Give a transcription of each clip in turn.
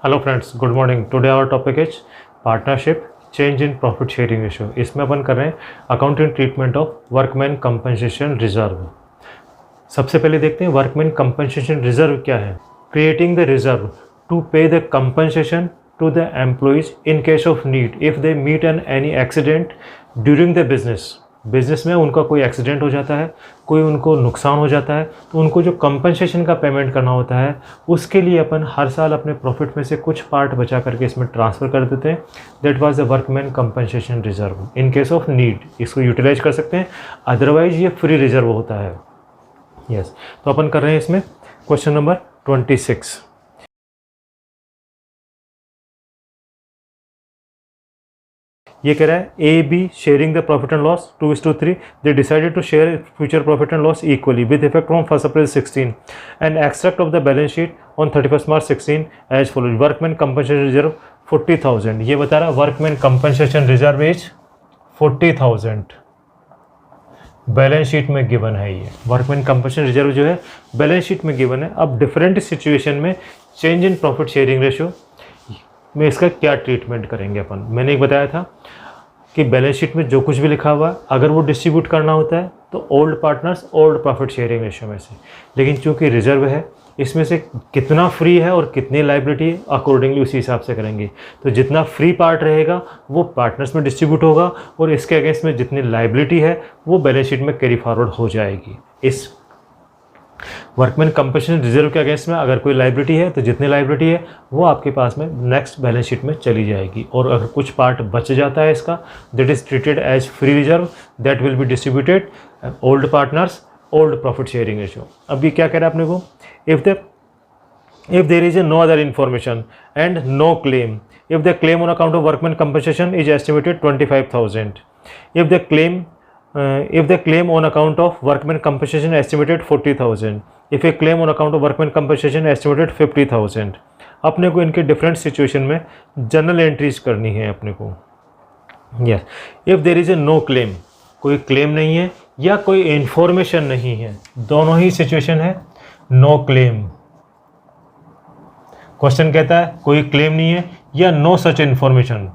Hello friends, good morning. Today our topic is partnership change in profit sharing ratio. इसमें अपन कर रहे हैं accounting treatment of workman compensation reserve. सबसे पहले देखते हैं वर्कमैन कंपनसेशन रिजर्व क्या है। Creating the reserve to pay the compensation to the employees in case of need if they meet an any accident during the business में उनका कोई accident हो जाता है, कोई उनको नुकसान हो जाता है, तो उनको जो कंपनसेशन का पेमेंट करना होता है उसके लिए अपन हर साल अपने प्रॉफिट में से कुछ पार्ट बचा करके इसमें ट्रांसफ़र कर देते हैं। That was the workman compensation reserve. In case of need इसको यूटिलाइज कर सकते हैं, अदरवाइज ये फ्री रिजर्व होता है। यस, तो अपन कर रहे हैं इसमें क्वेश्चन नंबर 26। ये कह रहा है A B sharing the profit and loss 2:3। They decided to share future profit and loss equally with effect from 1 April 16 and extract of the balance sheet on 31 March 16 as follows. Workman compensation reserve 40,000। ये बता रहा workman compensation reserve is 40,000 balance sheet में given है। ये workman compensation reserve जो है balance sheet में given है। अब डिफरेंट सिचुएशन में change in profit sharing ratio में इसका क्या ट्रीटमेंट करेंगे अपन। मैंने एक बताया था कि बैलेंस शीट में जो कुछ भी लिखा हुआ है अगर वो डिस्ट्रीब्यूट करना होता है तो old partners old profit sharing ratio में से, लेकिन चूंकि रिजर्व है इसमें से कितना फ्री है और कितनी लाइबिलिटी है अकॉर्डिंगली उसी हिसाब से करेंगे। तो जितना फ्री पार्ट रहेगा वो पार्टनर्स में डिस्ट्रीब्यूट होगा और इसके अगेंस्ट में जितनी लाइबिलिटी है वो बैलेंस शीट में कैरी फॉरवर्ड हो जाएगी। इस वर्कमैन कंपनसेशन रिजर्व के अगेंस्ट में अगर कोई लाइबिलिटी है तो जितनी लाइबिलिटी है वो आपके पास में नेक्स्ट बैलेंस शीट में चली जाएगी, और अगर कुछ पार्ट बच जाता है इसका that is treated as free reserve that will be distributed old partners old profit sharing ratio. अभी क्या कह रहा है अपने को, if there is no other information and no claim, if the claim on account of workman compensation is estimated 25,000, if the claim on account of workman compensation estimated 40,000, if a claim on account of workman compensation estimated 50,000। अपने को इनके different situation में general entries करनी है अपने को। Yes, if there is a no claim, कोई claim नहीं है या कोई इन्फॉर्मेशन नहीं है, दोनों ही सिचुएशन है नो क्लेम। क्वेश्चन कहता है कोई क्लेम नहीं है या नो सच इन्फॉर्मेशन।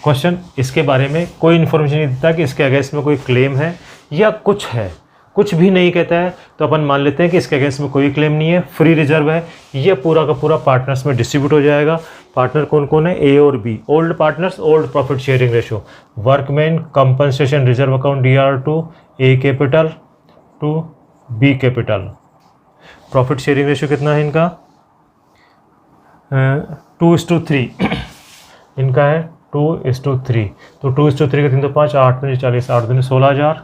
क्वेश्चन इसके बारे में कोई इन्फॉर्मेशन नहीं देता कि इसके अगेंस्ट में कोई क्लेम है या कुछ है, कुछ भी नहीं कहता है, तो अपन मान लेते हैं कि इसके अगेंस्ट में कोई क्लेम नहीं है, फ्री रिजर्व है, ये पूरा का पूरा पार्टनर्स में डिस्ट्रीब्यूट हो जाएगा। पार्टनर कौन कौन है, ए और B, old partners old profit sharing ratio. Workman compensation reserve account DR to A capital to B capital. Profit sharing ratio कितना है इनका 2:3 इनका है 2:3। तो 2:3 का 3 तो 5, 8 दूनी 40, 8 दूनी 16,000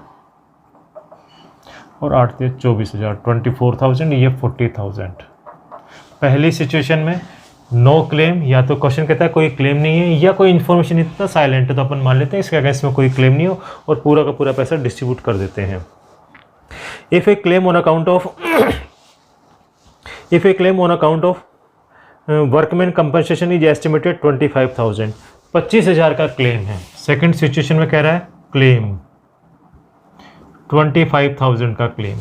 और 8 दूनी 24,000, 24,000, ये 40,000। पहली सिचुएशन में नो क्लेम, या तो क्वेश्चन कहता है कोई क्लेम नहीं है या कोई इन्फॉर्मेशन इतना साइलेंट है, तो अपन मान लेते हैं इसके अगेंस्ट में कोई क्लेम नहीं हो और पूरा का पूरा पैसा डिस्ट्रीब्यूट कर देते हैं। If A claim on account of workman compensation is estimated 25,000, 25,000 का क्लेम है। सेकंड सिचुएशन में कह रहा है क्लेम 25,000 का क्लेम,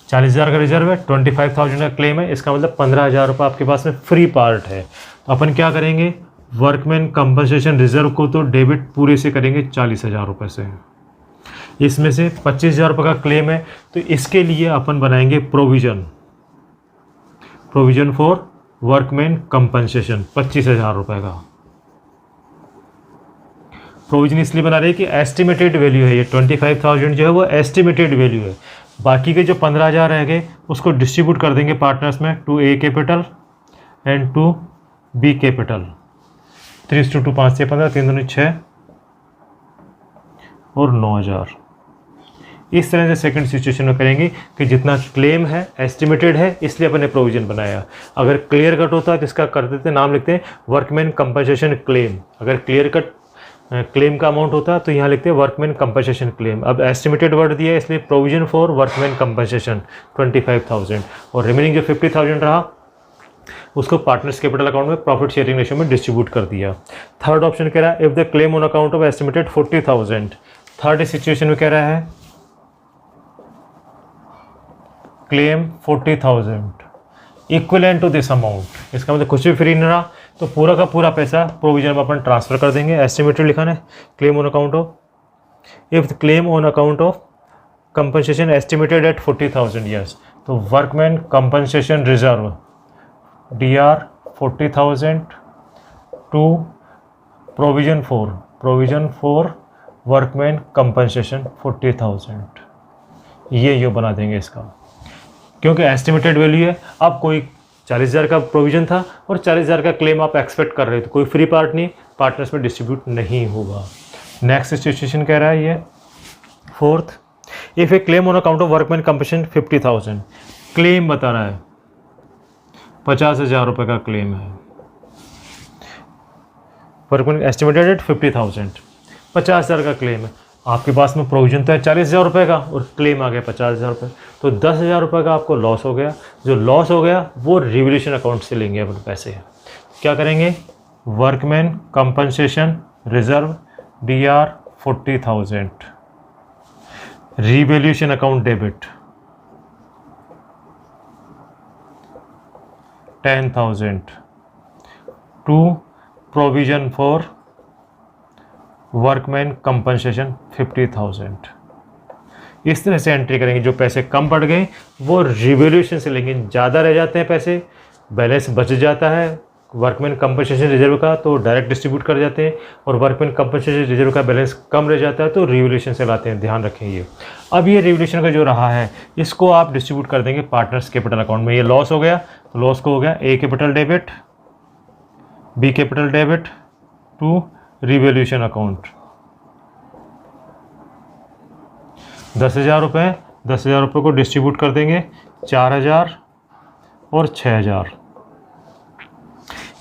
40,000 का रिजर्व है, 25,000 का क्लेम है, इसका मतलब 15,000 रुपये आपके पास में फ्री पार्ट है। तो अपन क्या करेंगे, वर्कमैन कंपनसेशन रिजर्व को तो डेबिट पूरे से करेंगे 40,000 रुपये से। इसमें से 25,000 रुपये का क्लेम है तो इसके लिए अपन बनाएंगे प्रोविजन फॉर वर्कमैन कंपनसेशन 25,000 रुपये का। प्रोविजन इसलिए बना रहे हैं कि एस्टिमेटेड वैल्यू है, ये 25,000 जो है वो एस्टिमेटेड वैल्यू है। बाकी के जो 15,000 रह गए उसको डिस्ट्रीब्यूट कर देंगे पार्टनर्स में to A capital and to B capital. 3:2 5 से 15, 3 दूनी 6 और 9,000। इस तरह से सेकंड सिचुएशन में करेंगे कि जितना क्लेम है एस्टिमेटेड है इसलिए अपने प्रोविजन बनाया। अगर क्लियर कट होता है तो इसका कर देते नाम लिखते हैं वर्कमैन कंपनसेशन क्लेम। अगर क्लियर कट क्लेम का अमाउंट होता है तो यहाँ लिखते हैं वर्कमैन कंपनसेशन क्लेम। अब एस्टिमेटेड वर्ड दिया है इसलिए प्रोविजन फॉर वर्कमैन कंपनसेशन 25,000 और रिमेनिंग जो 50,000 रहा उसको पार्टनर्स कैपिटल अकाउंट में प्रॉफिट शेयरिंग रेशियो में डिस्ट्रीब्यूट कर दिया। थर्ड ऑप्शन कह रहा है if the claim on account of estimated 40,000। Third situation में कह रहा है claim 40,000 equivalent to this amount, इसका मतलब कुछ भी फ्री नहीं रहा, तो पूरा का पूरा पैसा प्रोविजन में अपन ट्रांसफर कर देंगे। एस्टिमेटेड लिखाना है, claim on account of, if claim on account of compensation estimated at 40,000 years, तो workman compensation reserve DR 40,000 to provision for workman compensation 40,000, ये बना देंगे इसका, क्योंकि एस्टिमेटेड वैल्यू है। अब कोई 40,000 का प्रोविजन था और 40,000 का क्लेम आप एक्सपेक्ट कर रहे थे, कोई फ्री पार्ट नहीं, पार्टनर्स में डिस्ट्रीब्यूट नहीं होगा। नेक्स्ट सिचुएशन कह रहा है ये fourth, if A claim on account of workman compensation 50,000, claim बता रहा है 50,000 रुपये का क्लेम है, वर्कमैन एस्टिमेटेड एट 50,000, 50,000 का क्लेम है, आपके पास में प्रोविजन तो है 40,000 रुपये का और क्लेम आ गया 50,000 रुपये, तो 10,000 रुपये का आपको लॉस हो गया। जो लॉस हो गया वो रिवोल्यूशन अकाउंट से लेंगे अपने पैसे, क्या करेंगे, workman compensation reserve DR 40,000, revolution account debit 10,000 to provision for workman compensation 50,000। इस तरह से एंट्री करेंगे। जो पैसे कम पड़ गए वो रिवोल्यूशन से लेंगे, ज़्यादा रह जाते हैं पैसे, बैलेंस बच जाता है वर्कमैन कंपनसेशन रिजर्व का, तो डायरेक्ट डिस्ट्रीब्यूट कर जाते हैं, और वर्कमैन कंपनसेशन रिजर्व का बैलेंस कम रह जाता है तो रिवोल्यूशन से लाते हैं, ध्यान रखें ये। अब ये रिवोल्यूशन का जो रहा है इसको आप डिस्ट्रीब्यूट कर देंगे पार्टनर्स कैपिटल अकाउंट में। ये लॉस हो गया तो लॉस को हो गया A capital debit, B capital debit to revolution account. 10,000 रुपये, 10,000 रुपये को डिस्ट्रीब्यूट कर देंगे 4,000 और 6,000।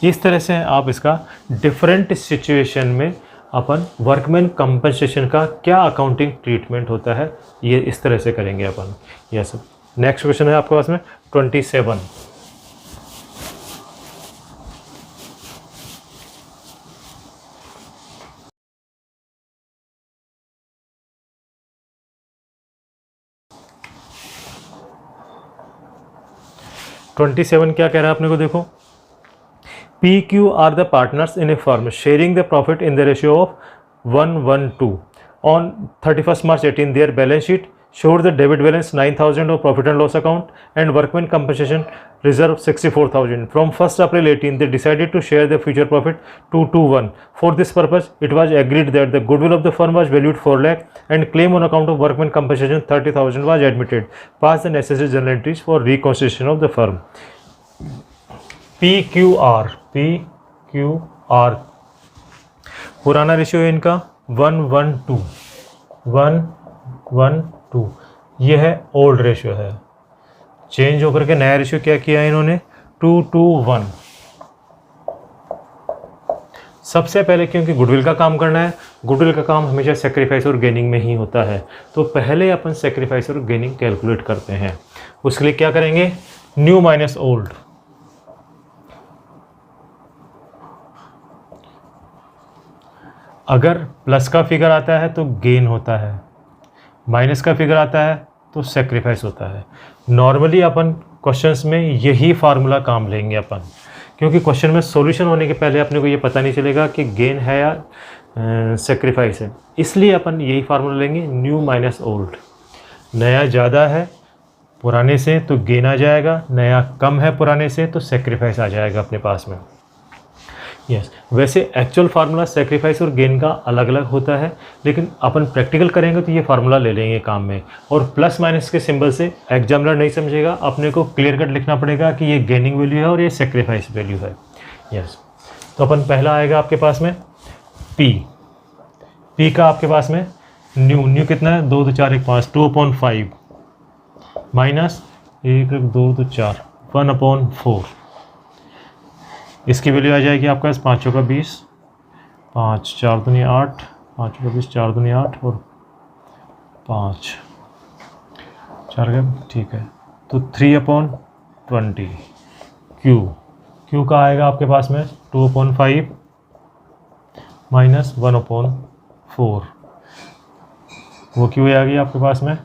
इस तरह से आप इसका डिफरेंट सिचुएशन में अपन वर्कमैन कंपनसेशन का क्या अकाउंटिंग ट्रीटमेंट होता है ये इस तरह से करेंगे अपन। यह सब नेक्स्ट क्वेश्चन है आपके पास में 27। क्या कह रहा है अपने को, देखो, PQ are the partners in a firm sharing the profit in the ratio of 1:1:2. On 31st March 18, their balance sheet showed the debit balance 9,000 of profit and loss account and workman compensation reserve 64,000. From 1st April 18, they decided to share the future profit 2:1. For this purpose, it was agreed that the goodwill of the firm was valued 4 lakh and claim on account of workman compensation 30,000 was admitted. Pass the necessary journal entries for reconstitution of the firm. PQR पुराना ratio है इनका 1:1:2, ये है old ratio है। Change होकर के नया ratio क्या किया है इन्होंने 2:1। सबसे पहले क्योंकि गुडविल का काम करना है, गुडविल का काम हमेशा सेक्रीफाइस और गेनिंग में ही होता है, तो पहले अपन सेक्रीफाइस और गेनिंग कैलकुलेट करते हैं। उसके लिए क्या करेंगे, न्यू माइनस ओल्ड, अगर प्लस का फिगर आता है तो गेन होता है, माइनस का फिगर आता है तो सेक्रीफाइस होता है। नॉर्मली अपन क्वेश्चंस में यही फार्मूला काम लेंगे अपन, क्योंकि क्वेश्चन में सॉल्यूशन होने के पहले अपने को ये पता नहीं चलेगा कि गेन है या सेक्रीफाइस है, इसलिए अपन यही फार्मूला लेंगे, न्यू माइनस ओल्ड। नया ज़्यादा है पुराने से तो गेन आ जाएगा, नया कम है पुराने से तो सेक्रीफाइस आ जाएगा अपने पास में। यस, वैसे एक्चुअल फार्मूला सेक्रीफाइस और गेन का अलग अलग होता है, लेकिन अपन प्रैक्टिकल करेंगे तो ये फार्मूला ले लेंगे काम में। और प्लस माइनस के सिंबल से एग्जामिनर नहीं समझेगा, अपने को क्लियर कट लिखना पड़ेगा कि ये गेनिंग वैल्यू है और ये सेक्रीफाइस वैल्यू है। यस, तो अपन पहला आएगा आपके पास में पी का आपके पास में न्यू कितना है, 2 2 4 1 5, 2/5 माइनस 1 1 2 2 4, 1/4। इसकी वैल्यू आ जाएगी आपका 5 का 20, 5 4 दूनी 8, 5 का 20, 4 दूनी 8 और 5 4 का, ठीक है, तो 3/20। क्यू का आएगा आपके पास में 2/5 माइनस 1/4, वो क्यू आ गई आपके पास में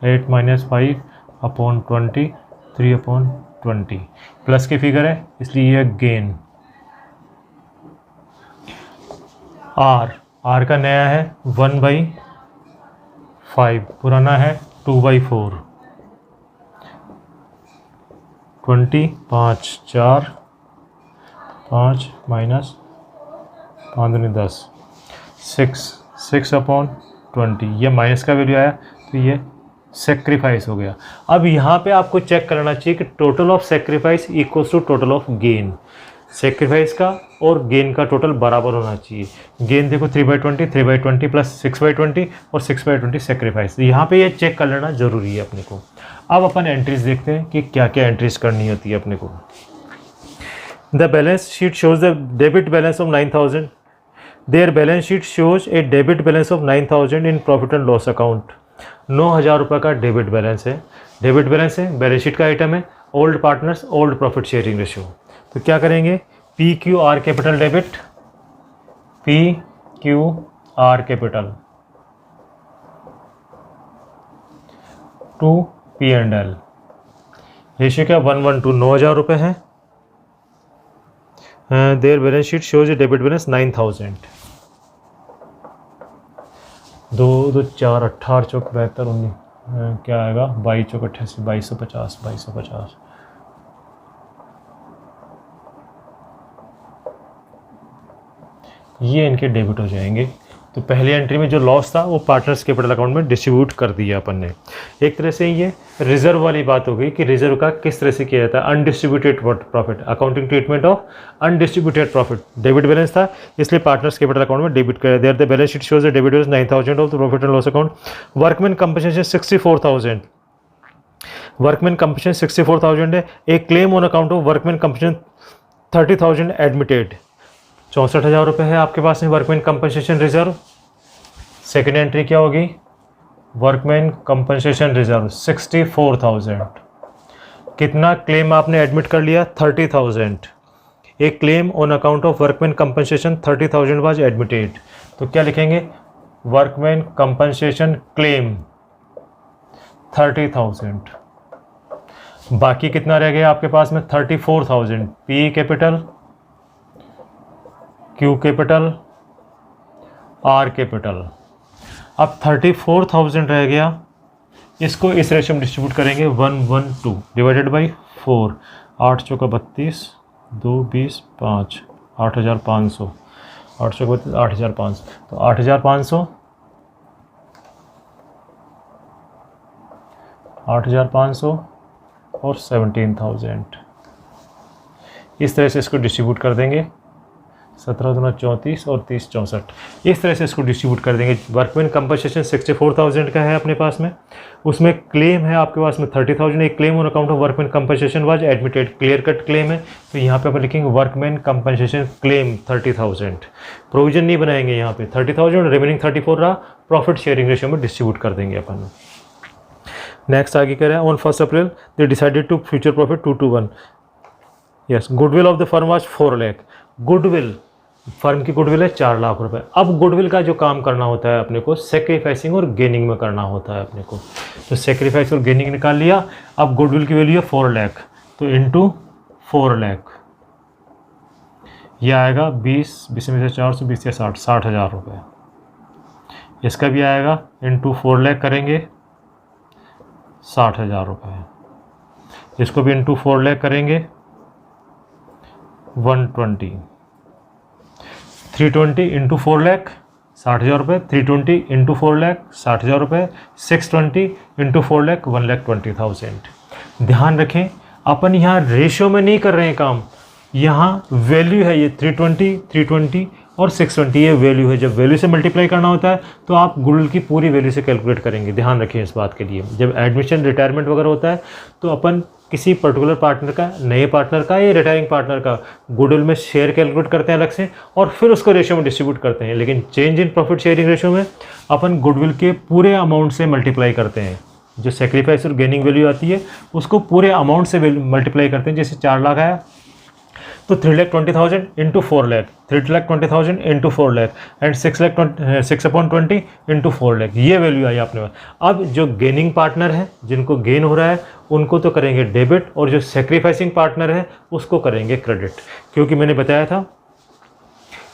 8 - 5/20, 3/20। 20 प्लस की फिगर है इसलिए यह गेन। आर का नया है 1/5, पुराना है 2/4। 20 5 4 5 माइनस 5 दूनी 10 6/20। ये माइनस का वैल्यू आया तो ये सेक्रीफाइस हो गया। अब यहाँ पे आपको चेक करना चाहिए कि total of sacrifice equals to total of gain. Sacrifice का और गेन का टोटल बराबर होना चाहिए। गेन देखो 3/20, 3/20 प्लस 6/20 और 6/20 सेक्रीफाइस। यहाँ पे ये चेक कर लेना जरूरी है अपने को। अब अपन एंट्रीज देखते हैं कि क्या क्या एंट्रीज करनी होती है अपने को। The balance sheet shows the debit balance of 9000। There balance sheet shows a debit balance of 9000 in profit and loss account. 9000 रुपये का डेबिट बैलेंस है। डेबिट बैलेंस है, बैलेंस शीट का आइटम है, old partners, old profit sharing ratio. तो क्या करेंगे, PQR capital debit, PQR capital to P&L। Ratio क्या 1:2, 9000 रुपये है। There balance sheet shows a debit balance 9000। 2 2 4 18 चौक 72 19 क्या आएगा 22 चौक 88 2250 2250। ये इनके डेबिट हो जाएंगे। तो पहली एंट्री में जो लॉस था वो पार्टनर्स कैपिटल अकाउंट में डिस्ट्रीब्यूट कर दिया अपन ने। एक तरह से ये रिजर्व वाली बात हो गई कि रिजर्व का किस तरह से किया जाता है। Undistributed profit, accounting treatment of undistributed profit. Debit balance था इसलिए पार्टनर्स कैपिटल अकाउंट में डेबिट कर दिया। The balance sheet shows the debit balance 9000 of the profit and loss account. Workman compensation 64000। Workman compensation 64000 है। एक claim on account of workman compensation 30000 admitted. 64,000 रुपये है आपके पास में workman compensation reserve. Second entry क्या होगी, वर्कमैन कंपनसेशन रिजर्व 64,000। कितना claim आपने एडमिट कर लिया 30,000। एक claim on account of workman compensation 30,000 was admitted. तो क्या लिखेंगे, वर्कमैन कंपनसेशन क्लेम 30,000। बाकी कितना रह गया आपके पास में 34,000। P capital, Q capital, R capital. अब 34,000 रह गया, इसको इस रेशियो में डिस्ट्रीब्यूट करेंगे 1:2 डिवाइडेड बाई 4। 8 चौका 32, 2 20 5 8,500। 8 चौका 32 8,500। तो 8,500 और 17,000। इस तरह से इसको डिस्ट्रीब्यूट कर देंगे। 17 दूना 34 और 30 64। इस तरह से इसको डिस्ट्रीब्यूट कर देंगे। वर्कमैन कंपनसेशन 64,000 का है अपने पास में, उसमें क्लेम है आपके पास में 30,000। एक claim on account of workman compensation was admitted, clear cut claim है। तो यहाँ पे अपन लिखेंगे वर्कमैन कंपनसेशन क्लेम 30,000। प्रोविजन नहीं बनाएंगे यहाँ पे। 30,000 रिमेनिंग 34 रहा, प्रॉफिट शेयरिंग रेशियो में डिस्ट्रीब्यूट कर देंगे अपन। नेक्स्ट आगे कह रहे हैं, on 1 April they decided to future profit 2:1। Yes, goodwill of the firm was 4 lakh. Goodwill, firm की गुडविल है 4 लाख रुपए। अब गुडविल का जो काम करना होता है अपने को सेक्रीफाइसिंग और गेनिंग में करना होता है अपने को। तो सेक्रीफाइस और गेनिंग निकाल लिया। अब गुडविल की वैल्यू है 4 लाख, तो इंटू 4 लाख यह आएगा 20 में से 400 20 या 60,000 रुपये। इसका भी आएगा इंटू 4 लाख करेंगे 60,000 रुपये। इसको भी इंटू 4 लाख करेंगे 120। 320 इंटू 4 लाख 60,000 रुपये। 320 इंटू 4 लाख 60,000 रुपये। 620 इंटू 4 लाख 1,20,000। ध्यान रखें अपन यहाँ रेशियो में नहीं कर रहे हैं काम, यहाँ वैल्यू है। ये 320 और 620 ये वैल्यू है। जब वैल्यू से मल्टीप्लाई करना होता है तो आप गुडविल की पूरी वैल्यू से कैलकुलेट करेंगे। ध्यान रखें इस बात के लिए। जब एडमिशन रिटायरमेंट वगैरह होता है तो अपन किसी पर्टिकुलर पार्टनर का, नए पार्टनर का या रिटायरिंग पार्टनर का गुडविल में शेयर कैलकुलेट करते हैं अलग से और फिर उसको रेशियो में डिस्ट्रीब्यूट करते हैं। लेकिन change in profit sharing ratio में अपन गुडविल के पूरे अमाउंट से मल्टीप्लाई करते हैं। जो सेक्रीफाइस और गेनिंग वैल्यू आती है उसको पूरे अमाउंट से मल्टीप्लाई करते हैं। जैसे 4 लाख आया तो 3,20,000 into 4 lakh, 3,20,000 into 4 lakh and 6/20 into 4 lakh, ये वैल्यू आई आपने पास। अब जो गेनिंग पार्टनर है, जिनको गेन हो रहा है, उनको तो करेंगे डेबिट, और जो सेक्रीफाइसिंग पार्टनर है उसको करेंगे क्रेडिट, क्योंकि मैंने बताया था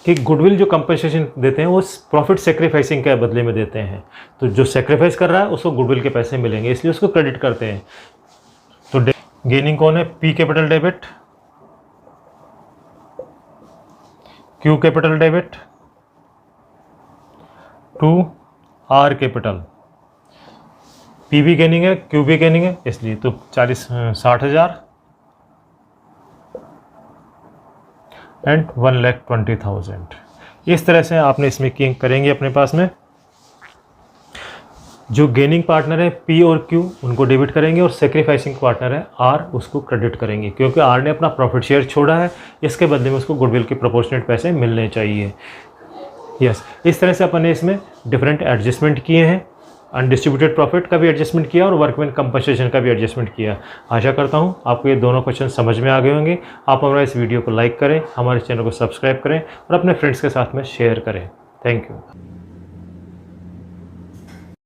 कि गुडविल जो कंपनसेशन देते हैं वो प्रॉफिट सेक्रीफाइसिंग के बदले में देते हैं। तो जो सेक्रीफाइस कर रहा है उसको गुडविल के पैसे मिलेंगे, इसलिए उसको क्रेडिट करते हैं। तो गेनिंग कौन है? P capital debit, Q capital debit to R capital. P भी गेनिंग है, क्यू भी गेनिंग है, इसलिए तो 60,000 एंड 1,20,000। इस तरह से आपने इसमें किंग करेंगे अपने पास में। जो गेनिंग पार्टनर है पी और क्यू, उनको डेबिट करेंगे, और सेक्रीफाइसिंग पार्टनर है आर, उसको क्रेडिट करेंगे, क्योंकि आर ने अपना प्रॉफिट शेयर छोड़ा है, इसके बदले में उसको गुडविल के प्रोपोर्शनेट पैसे मिलने चाहिए। यस, इस तरह से अपन ने इसमें डिफरेंट एडजस्टमेंट किए हैं। अनडिस्ट्रीब्यूटेड प्रॉफिट का भी एडजस्टमेंट किया और वर्कमैन कंपनसेशन का भी एडजस्टमेंट किया। आशा करता हूँ आपको ये दोनों क्वेश्चन समझ में आ गए होंगे। आप हमारा इस वीडियो को लाइक करें, हमारे चैनल को सब्सक्राइब करें और अपने फ्रेंड्स के साथ में शेयर करें। Thank you.